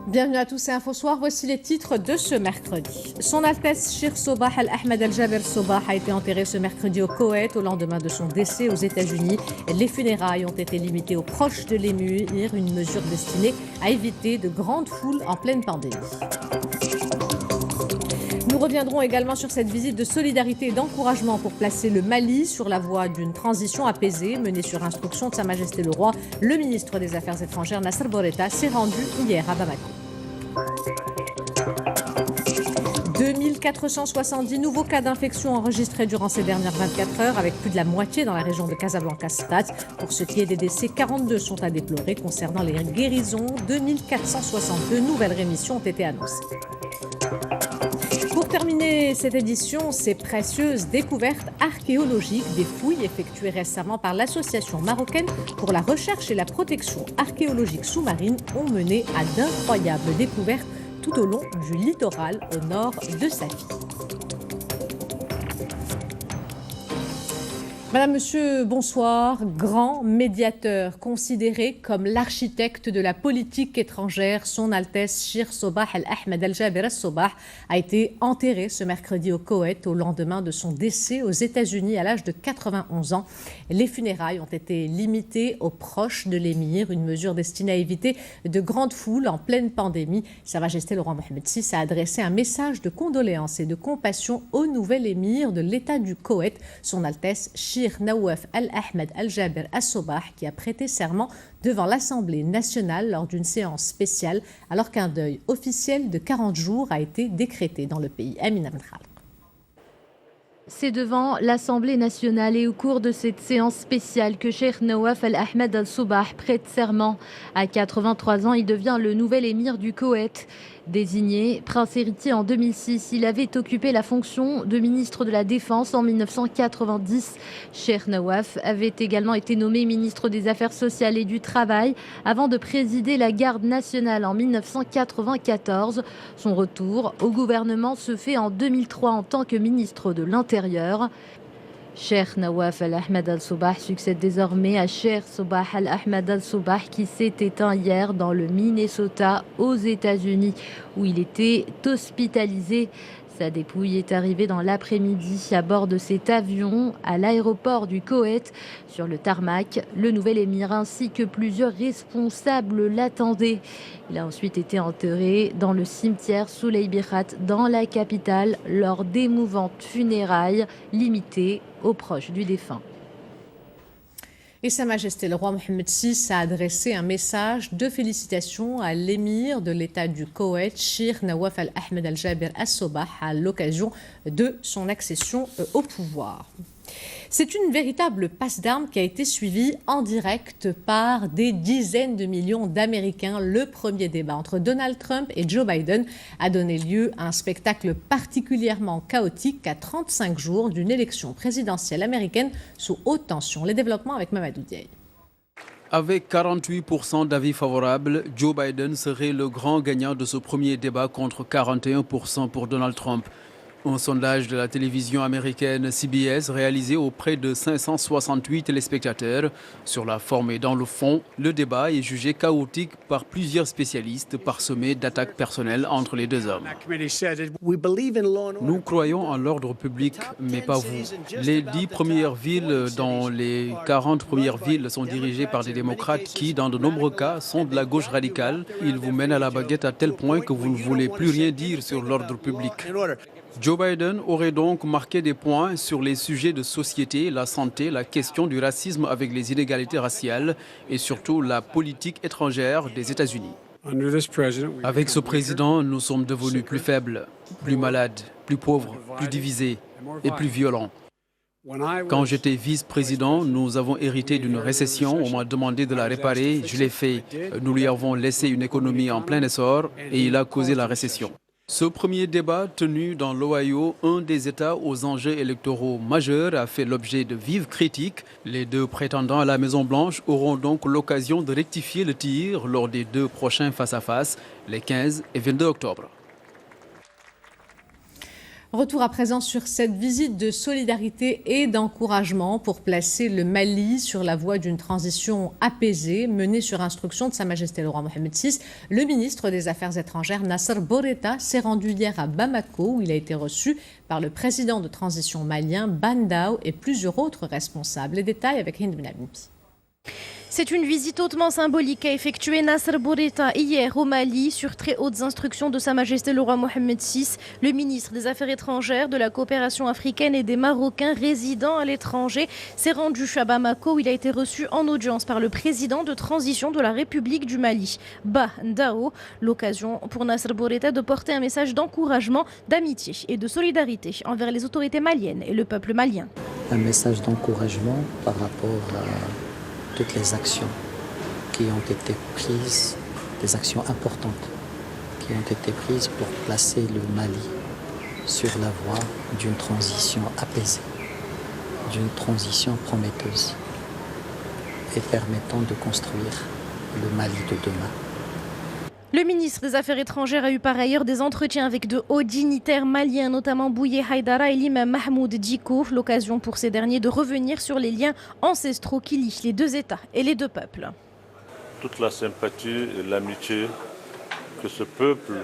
Bienvenue à tous et Info Soir, voici les titres de ce mercredi. Son Altesse Shir Sobah Al-Ahmed Al-Jaber Sobah a été enterré ce mercredi au Koweït au lendemain de son décès aux États-Unis. Les funérailles ont été limitées aux proches de l'émir, une mesure destinée à éviter de grandes foules en pleine pandémie. Nous reviendrons également sur cette visite de solidarité et d'encouragement pour placer le Mali sur la voie d'une transition apaisée menée sur instruction de Sa Majesté le Roi. Le ministre des Affaires étrangères Nasser Bourita s'est rendu hier à Bamako. 2470 nouveaux cas d'infection enregistrés durant ces dernières 24 heures, avec plus de la moitié dans la région de Casablanca-Stade. Pour ce qui est des décès, 42 sont à déplorer. Concernant les guérisons, 2462 nouvelles rémissions ont été annoncées. Pour terminer cette édition, ces précieuses découvertes archéologiques des fouilles effectuées récemment par l'Association marocaine pour la recherche et la protection archéologique sous-marine ont mené à d'incroyables découvertes tout au long du littoral au nord de Safi. Madame, Monsieur, bonsoir. Grand médiateur, considéré comme l'architecte de la politique étrangère, Son Altesse Shir Sobah Al-Ahmed Al-Jaber Al-Sobah a été enterré ce mercredi au Koweït au lendemain de son décès aux États-Unis à l'âge de 91 ans. Les funérailles ont été limitées aux proches de l'émir, une mesure destinée à éviter de grandes foules en pleine pandémie. Sa Majesté le Roi Mohammed VI a adressé un message de condoléances et de compassion au nouvel émir de l'État du Koweït, Son Altesse Shir Nawaf Al-Ahmed Al-Jaber Al-Sobah, qui a prêté serment devant l'Assemblée nationale lors d'une séance spéciale, alors qu'un deuil officiel de 40 jours a été décrété dans le pays. Amina Benkhal. C'est devant l'Assemblée nationale et au cours de cette séance spéciale que Cheikh Nawaf Al-Ahmed Al-Sobah prête serment. À 83 ans, il devient le nouvel émir du Koweït. Désigné prince héritier en 2006, il avait occupé la fonction de ministre de la Défense en 1990. Cheikh Nawaf avait également été nommé ministre des Affaires sociales et du Travail avant de présider la garde nationale en 1994. Son retour au gouvernement se fait en 2003 en tant que ministre de l'Intérieur. Cheikh Nawaf Al-Ahmed Al-Sobah succède désormais à Cheikh Sobah Al-Ahmed Al-Sobah qui s'est éteint hier dans le Minnesota aux États-Unis où il était hospitalisé. Sa dépouille est arrivée dans l'après-midi à bord de cet avion à l'aéroport du Koweït. Sur le tarmac, le nouvel émir ainsi que plusieurs responsables l'attendaient. Il a ensuite été enterré dans le cimetière Souley Birhat dans la capitale lors d'émouvantes funérailles limitées aux proches du défunt. Et Sa Majesté le Roi Mohammed VI a adressé un message de félicitations à l'émir de l'État du Koweït, Shir Nawaf Al-Ahmed Al-Jaber Al-Sobah, à l'occasion de son accession au pouvoir. C'est une véritable passe d'armes qui a été suivie en direct par des dizaines de millions d'Américains. Le premier débat entre Donald Trump et Joe Biden a donné lieu à un spectacle particulièrement chaotique à 35 jours d'une élection présidentielle américaine sous haute tension. Les développements avec Mamadou Diaye. Avec 48% d'avis favorables, Joe Biden serait le grand gagnant de ce premier débat contre 41% pour Donald Trump. Un sondage de la télévision américaine CBS réalisé auprès de 568 téléspectateurs. Sur la forme et dans le fond, le débat est jugé chaotique par plusieurs spécialistes, parsemé d'attaques personnelles entre les deux hommes. Nous croyons en l'ordre public, mais pas vous. Les 10 premières villes dans les 40 premières villes sont dirigées par des démocrates qui, dans de nombreux cas, sont de la gauche radicale. Ils vous mènent à la baguette à tel point que vous ne voulez plus rien dire sur l'ordre public. Joe Biden aurait donc marqué des points sur les sujets de société, la santé, la question du racisme avec les inégalités raciales et surtout la politique étrangère des États-Unis. Avec ce président, nous sommes devenus plus faibles, plus malades, plus pauvres, plus divisés et plus violents. Quand j'étais vice-président, nous avons hérité d'une récession. On m'a demandé de la réparer. Je l'ai fait. Nous lui avons laissé une économie en plein essor et il a causé la récession. Ce premier débat tenu dans l'Ohio, un des États aux enjeux électoraux majeurs, a fait l'objet de vives critiques. Les deux prétendants à la Maison-Blanche auront donc l'occasion de rectifier le tir lors des deux prochains face-à-face, les 15 et 22 octobre. Retour à présent sur cette visite de solidarité et d'encouragement pour placer le Mali sur la voie d'une transition apaisée menée sur instruction de Sa Majesté le roi Mohamed VI. Le ministre des Affaires étrangères Nasser Bourita s'est rendu hier à Bamako où il a été reçu par le président de transition malien Bandao et plusieurs autres responsables. Les détails avec Hind Benabimpi. C'est une visite hautement symbolique qu'a effectuée Nasser Bourita hier au Mali sur très hautes instructions de Sa Majesté le roi Mohamed VI. Le ministre des Affaires étrangères, de la coopération africaine et des Marocains résidant à l'étranger s'est rendu à Bamako où il a été reçu en audience par le président de transition de la République du Mali, Bandao. L'occasion pour Nasser Bourita de porter un message d'encouragement, d'amitié et de solidarité envers les autorités maliennes et le peuple malien. Un message d'encouragement par rapport à toutes les actions qui ont été prises, des actions importantes qui ont été prises pour placer le Mali sur la voie d'une transition apaisée, d'une transition prometteuse et permettant de construire le Mali de demain. Le ministre des Affaires étrangères a eu par ailleurs des entretiens avec de hauts dignitaires maliens, notamment Bouye Haïdara et l'imam Mahmoud Diko. L'occasion pour ces derniers de revenir sur les liens ancestraux qui lient les deux États et les deux peuples. Toute la sympathie et l'amitié que ce peuple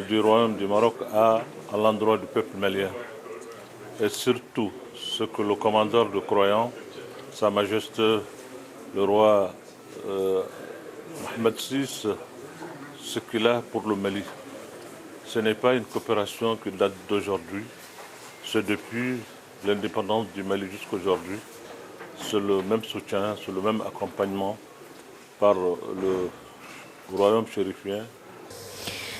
du Royaume du Maroc a à l'endroit du peuple malien. Et surtout ce que le commandeur de croyants, Sa Majesté le roi Mohamed VI, ce qu'il a pour le Mali. Ce n'est pas une coopération qui date d'aujourd'hui. C'est depuis l'indépendance du Mali jusqu'à aujourd'hui. C'est le même soutien, c'est le même accompagnement par le royaume chérifien.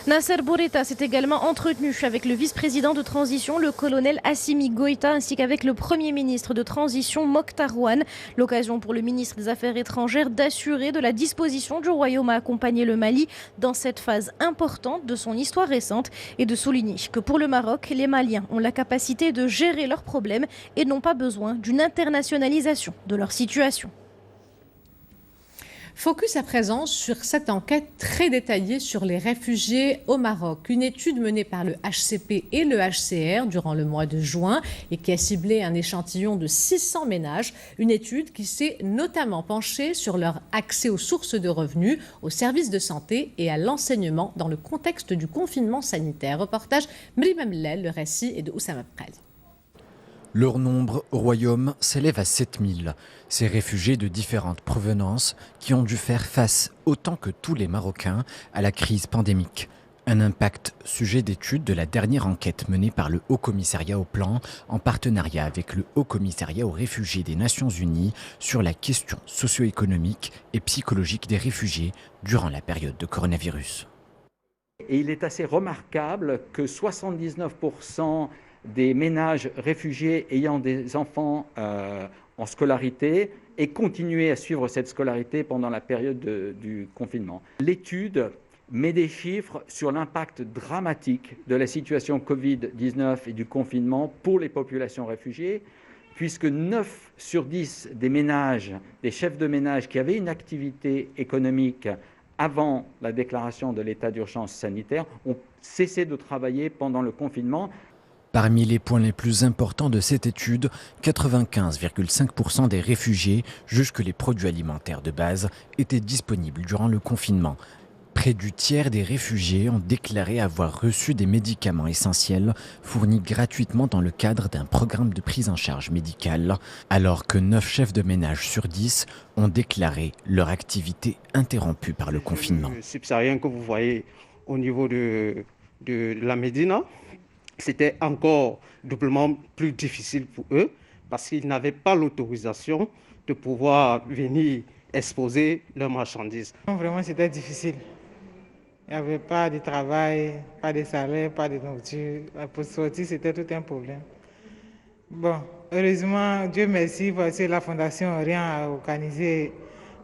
Nasser Bourita s'est également entretenu avec le vice-président de transition, le colonel Assimi Goïta, ainsi qu'avec le premier ministre de transition, Mokhtar Ouane. L'occasion pour le ministre des Affaires étrangères d'assurer de la disposition du royaume à accompagner le Mali dans cette phase importante de son histoire récente et de souligner que pour le Maroc, les Maliens ont la capacité de gérer leurs problèmes et n'ont pas besoin d'une internationalisation de leur situation. Focus à présent sur cette enquête très détaillée sur les réfugiés au Maroc. Une étude menée par le HCP et le HCR durant le mois de juin et qui a ciblé un échantillon de 600 ménages. Une étude qui s'est notamment penchée sur leur accès aux sources de revenus, aux services de santé et à l'enseignement dans le contexte du confinement sanitaire. Reportage Mrima Mellel, le récit est de Oussama Bkrali. Leur nombre au royaume s'élève à 7000. Ces réfugiés de différentes provenances qui ont dû faire face, autant que tous les Marocains, à la crise pandémique. Un impact sujet d'étude de la dernière enquête menée par le Haut Commissariat au Plan en partenariat avec le Haut Commissariat aux réfugiés des Nations Unies sur la question socio-économique et psychologique des réfugiés durant la période de coronavirus. Et il est assez remarquable que 79% des ménages réfugiés ayant des enfants en scolarité aient continué à suivre cette scolarité pendant la période du confinement. L'étude met des chiffres sur l'impact dramatique de la situation Covid-19 et du confinement pour les populations réfugiées, puisque 9 sur 10 des ménages, des chefs de ménage qui avaient une activité économique avant la déclaration de l'état d'urgence sanitaire ont cessé de travailler pendant le confinement. Parmi les points les plus importants de cette étude, 95,5% des réfugiés jugent que les produits alimentaires de base étaient disponibles durant le confinement. Près du tiers des réfugiés ont déclaré avoir reçu des médicaments essentiels fournis gratuitement dans le cadre d'un programme de prise en charge médicale, alors que 9 chefs de ménage sur 10 ont déclaré leur activité interrompue par le confinement. Le subsaharien que vous voyez au niveau de la Médina, c'était encore doublement plus difficile pour eux parce qu'ils n'avaient pas l'autorisation de pouvoir venir exposer leurs marchandises. Vraiment, c'était difficile. Il n'y avait pas de travail, pas de salaire, pas de nourriture. Pour sortir, c'était tout un problème. Bon, heureusement, Dieu merci, parce que la Fondation Rien a organisé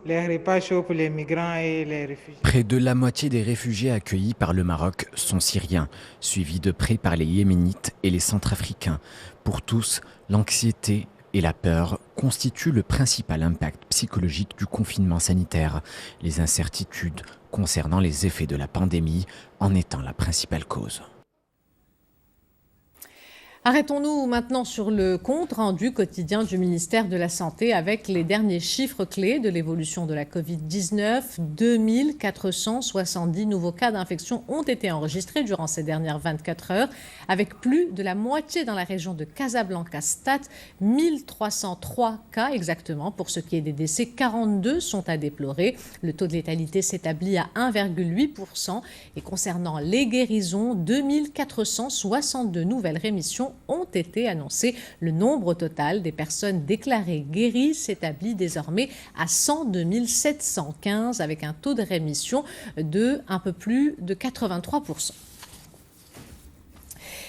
les repas chauds pour les migrants et les réfugiés. Près de la moitié des réfugiés accueillis par le Maroc sont syriens, suivis de près par les Yéménites et les Centrafricains. Pour tous, l'anxiété et la peur constituent le principal impact psychologique du confinement sanitaire. Les incertitudes concernant les effets de la pandémie en étant la principale cause. Arrêtons-nous maintenant sur le compte rendu quotidien du ministère de la Santé avec les derniers chiffres clés de l'évolution de la Covid-19. 2470 nouveaux cas d'infection ont été enregistrés durant ces dernières 24 heures, avec plus de la moitié dans la région de Casablanca-Stade. 1303 cas exactement. Pour ce qui est des décès, 42 sont à déplorer. Le taux de létalité s'établit à 1,8%. Et concernant les guérisons, 2462 nouvelles rémissions ont été annoncées. Le nombre total des personnes déclarées guéries s'établit désormais à 102 715 avec un taux de rémission de un peu plus de 83%.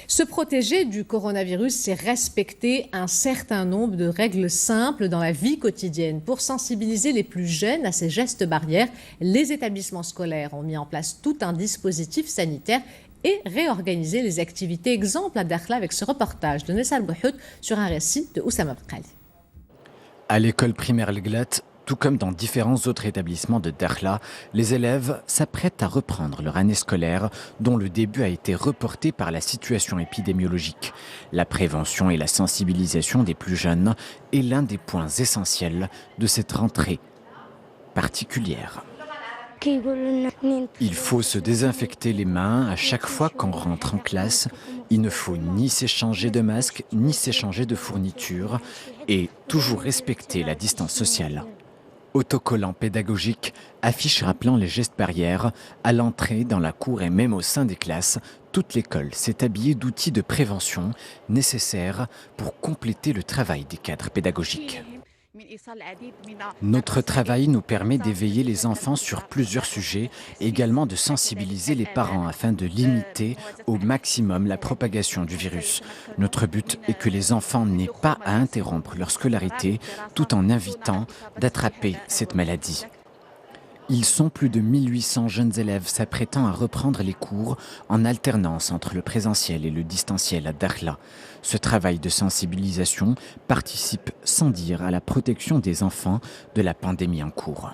Se protéger du coronavirus, c'est respecter un certain nombre de règles simples dans la vie quotidienne. Pour sensibiliser les plus jeunes à ces gestes barrières, les établissements scolaires ont mis en place tout un dispositif sanitaire et réorganisé les activités. Exemple à Dakhla avec ce reportage de Nessal Bouhoud sur un récit de Oussama Bkali. À l'école primaire Leglat, tout comme dans différents autres établissements de Dakhla, les élèves s'apprêtent à reprendre leur année scolaire dont le début a été reporté par la situation épidémiologique. La prévention et la sensibilisation des plus jeunes est l'un des points essentiels de cette rentrée particulière. Il faut se désinfecter les mains à chaque fois qu'on rentre en classe. Il ne faut ni s'échanger de masques, ni s'échanger de fournitures et toujours respecter la distance sociale. Autocollants pédagogiques, affiches rappelant les gestes barrières, à l'entrée, dans la cour et même au sein des classes, toute l'école s'est habillée d'outils de prévention nécessaires pour compléter le travail des cadres pédagogiques. Notre travail nous permet d'éveiller les enfants sur plusieurs sujets, également de sensibiliser les parents afin de limiter au maximum la propagation du virus. Notre but est que les enfants n'aient pas à interrompre leur scolarité tout en évitant d'attraper cette maladie. Ils sont plus de 1800 jeunes élèves s'apprêtant à reprendre les cours en alternance entre le présentiel et le distanciel à Dakhla. Ce travail de sensibilisation participe sans dire à la protection des enfants de la pandémie en cours.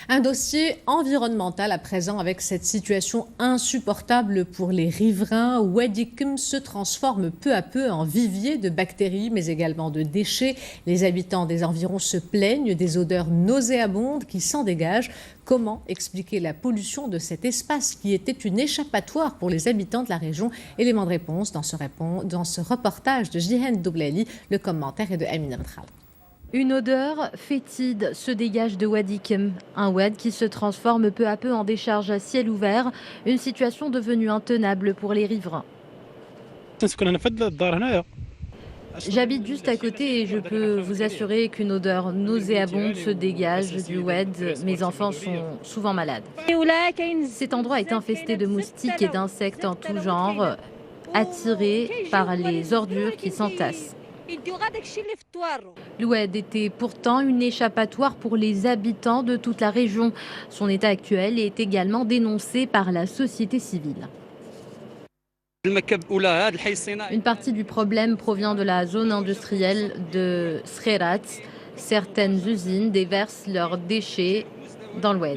Un dossier environnemental à présent avec cette situation insupportable pour les riverains. Wadi Kem se transforme peu à peu en vivier de bactéries mais également de déchets. Les habitants des environs se plaignent des odeurs nauséabondes qui s'en dégagent. Comment expliquer la pollution de cet espace qui était une échappatoire pour les habitants de la région? Élément de réponse dans ce reportage de Jihen Doublali. Le commentaire est de Amina Mkhal. Une odeur fétide se dégage de Wadi Kem, un wad qui se transforme peu à peu en décharge à ciel ouvert, une situation devenue intenable pour les riverains. J'habite juste à côté et je peux vous assurer qu'une odeur nauséabonde se dégage du wad. Mes enfants sont souvent malades. Cet endroit est infesté de moustiques et d'insectes en tout genre, attirés par les ordures qui s'entassent. L'oued était pourtant une échappatoire pour les habitants de toute la région. Son état actuel est également dénoncé par la société civile. Une partie du problème provient de la zone industrielle de Srerat. Certaines usines déversent leurs déchets dans l'oued.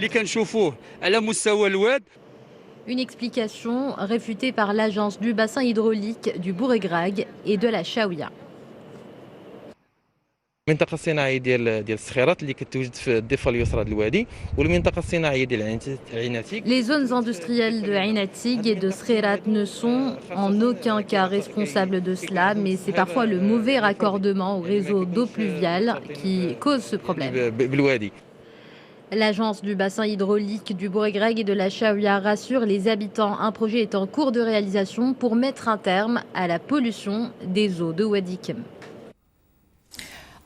Une explication réfutée par l'agence du bassin hydraulique du Bouregrag et de la Chaouia. المنطقة الصناعية ديال الصخيرات اللي كتوجد في الضفة اليسرى ديال الوادي والمنطقة الصناعية ديال عيناتيك. Les zones industrielles de Ainatig et de Srerat ne sont en aucun cas responsables de cela, mais c'est parfois le mauvais raccordement au réseau d'eau pluviale qui cause ce problème. L'agence du bassin hydraulique du Bouregreg et de la Chaouia rassure les habitants. Un projet est en cours de réalisation pour mettre un terme à la pollution des eaux de Wadi Kem.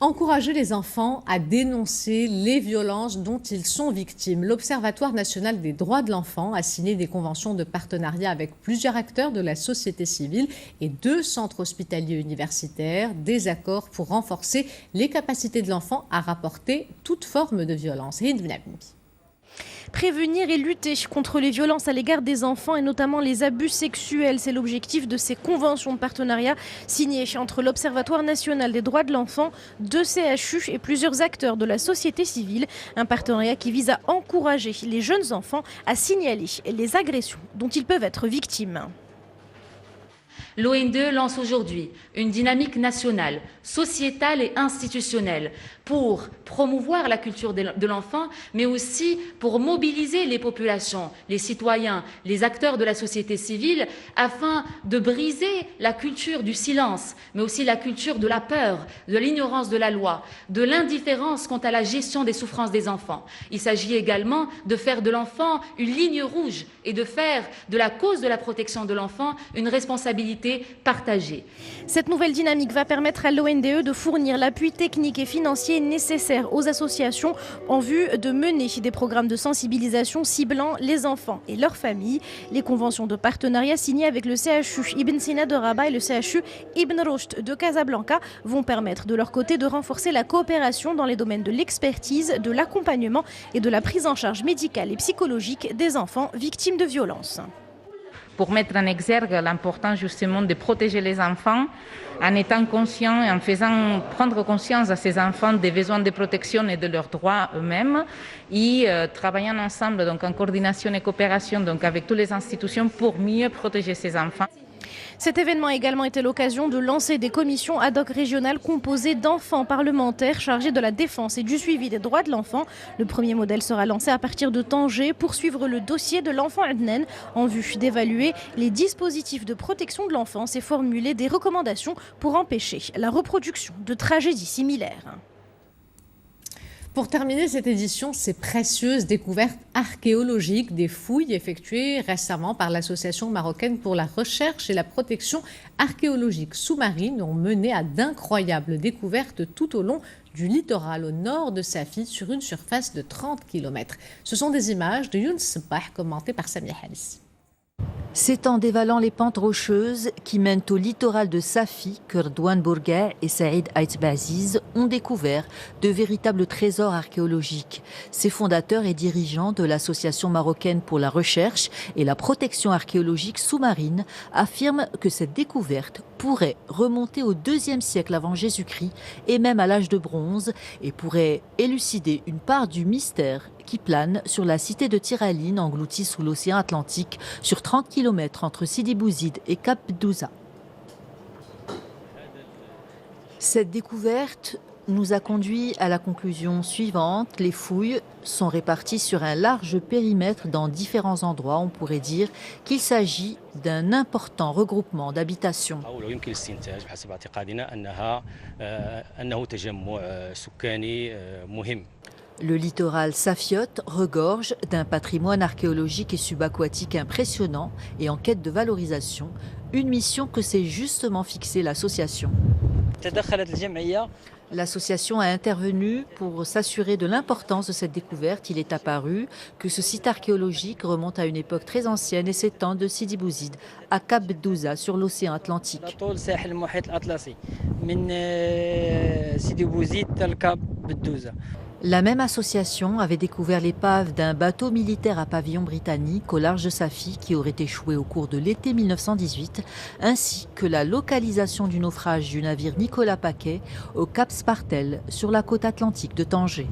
Encourager les enfants à dénoncer les violences dont ils sont victimes. L'Observatoire national des droits de l'enfant a signé des conventions de partenariat avec plusieurs acteurs de la société civile et 2 centres hospitaliers universitaires. Des accords pour renforcer les capacités de l'enfant à rapporter toute forme de violence. Prévenir et lutter contre les violences à l'égard des enfants et notamment les abus sexuels. C'est l'objectif de ces conventions de partenariat signées entre l'Observatoire national des droits de l'enfant, 2 CHU et plusieurs acteurs de la société civile. Un partenariat qui vise à encourager les jeunes enfants à signaler les agressions dont ils peuvent être victimes. l'ONDE lance aujourd'hui une dynamique nationale, sociétale et institutionnelle pour promouvoir la culture de l'enfant, mais aussi pour mobiliser les populations, les citoyens, les acteurs de la société civile, afin de briser la culture du silence, mais aussi la culture de la peur, de l'ignorance de la loi, de l'indifférence quant à la gestion des souffrances des enfants. Il s'agit également de faire de l'enfant une ligne rouge et de faire de la cause de la protection de l'enfant une responsabilité partagée. Cette nouvelle dynamique va permettre à l'ONDE de fournir l'appui technique et financier nécessaire aux associations en vue de mener des programmes de sensibilisation ciblant les enfants et leurs familles. Les conventions de partenariat signées avec le CHU Ibn Sina de Rabat et le CHU Ibn Rushd de Casablanca vont permettre de leur côté de renforcer la coopération dans les domaines de l'expertise, de l'accompagnement et de la prise en charge médicale et psychologique des enfants victimes de violences. Pour mettre en exergue l'importance justement de protéger les enfants en étant conscient et en faisant prendre conscience à ces enfants des besoins de protection et de leurs droits eux-mêmes et travaillant ensemble donc en coordination et coopération donc avec toutes les institutions pour mieux protéger ces enfants. Cet événement a également été l'occasion de lancer des commissions ad hoc régionales composées d'enfants parlementaires chargés de la défense et du suivi des droits de l'enfant. Le premier modèle sera lancé à partir de Tanger pour suivre le dossier de l'enfant Adnan en vue d'évaluer les dispositifs de protection de l'enfance et formuler des recommandations pour empêcher la reproduction de tragédies similaires. Pour terminer cette édition, ces précieuses découvertes archéologiques des fouilles effectuées récemment par l'Association marocaine pour la recherche et la protection archéologique sous-marine ont mené à d'incroyables découvertes tout au long du littoral au nord de Safi sur une surface de 30 km. Ce sont des images de Younes Sebah commentées par Samia Halis. C'est en dévalant les pentes rocheuses qui mènent au littoral de Safi que Redouane Bourguet et Saïd Aït-Baziz ont découvert de véritables trésors archéologiques. Ces fondateurs et dirigeants de l'Association marocaine pour la recherche et la protection archéologique sous-marine affirment que cette découverte pourrait remonter au IIe siècle avant Jésus-Christ et même à l'âge de bronze et pourrait élucider une part du mystère qui plane sur la cité de Tiraline engloutie sous l'océan Atlantique sur 30 km entre Sidi Bouzid et Cap Douza. Cette découverte nous a conduit à la conclusion suivante. Les fouilles sont réparties sur un large périmètre dans différents endroits. On pourrait dire qu'il s'agit d'un important regroupement d'habitations. Le littoral safiote regorge d'un patrimoine archéologique et subaquatique impressionnant et en quête de valorisation, une mission que s'est justement fixée l'association. L'association a intervenu pour s'assurer de l'importance de cette découverte. Il est apparu que ce site archéologique remonte à une époque très ancienne et s'étend de Sidi Bouzid à Cap Douza sur l'océan Atlantique. La même association avait découvert l'épave d'un bateau militaire à pavillon britannique au large de Safi qui aurait échoué au cours de l'été 1918, ainsi que la localisation du naufrage du navire Nicolas Paquet au Cap Spartel sur la côte atlantique de Tanger.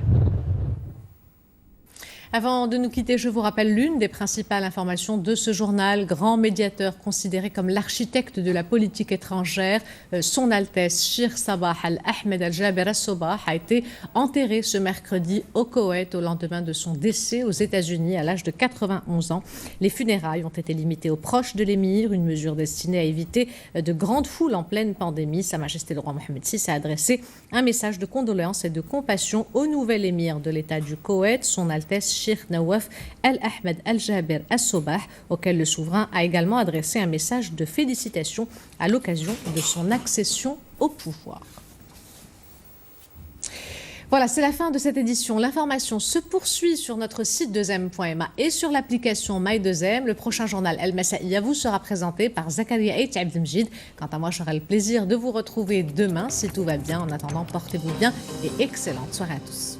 Avant de nous quitter, je vous rappelle l'une des principales informations de ce journal. Grand médiateur considéré comme l'architecte de la politique étrangère, Son Altesse Shir Sabah Al-Ahmed Al-Jaber Al-Sobah a été enterré ce mercredi au Koweït au lendemain de son décès aux États-Unis à l'âge de 91 ans. Les funérailles ont été limitées aux proches de l'émir, une mesure destinée à éviter de grandes foules en pleine pandémie. Sa Majesté le roi Mohammed VI a adressé un message de condoléances et de compassion au nouvel émir de l'État du Koweït, Son Altesse Cheikh Nawaf Al-Ahmed Al-Jaber Al-Sobah, auquel le souverain a également adressé un message de félicitations à l'occasion de son accession au pouvoir. Voilà, c'est la fin de cette édition. L'information se poursuit sur notre site 2m.ma et sur l'application My2m. Le prochain journal El Masaïa vous sera présenté par Zakaria et Abdelmjid. Quant à moi, j'aurai le plaisir de vous retrouver demain si tout va bien. En attendant, portez-vous bien et excellente soirée à tous.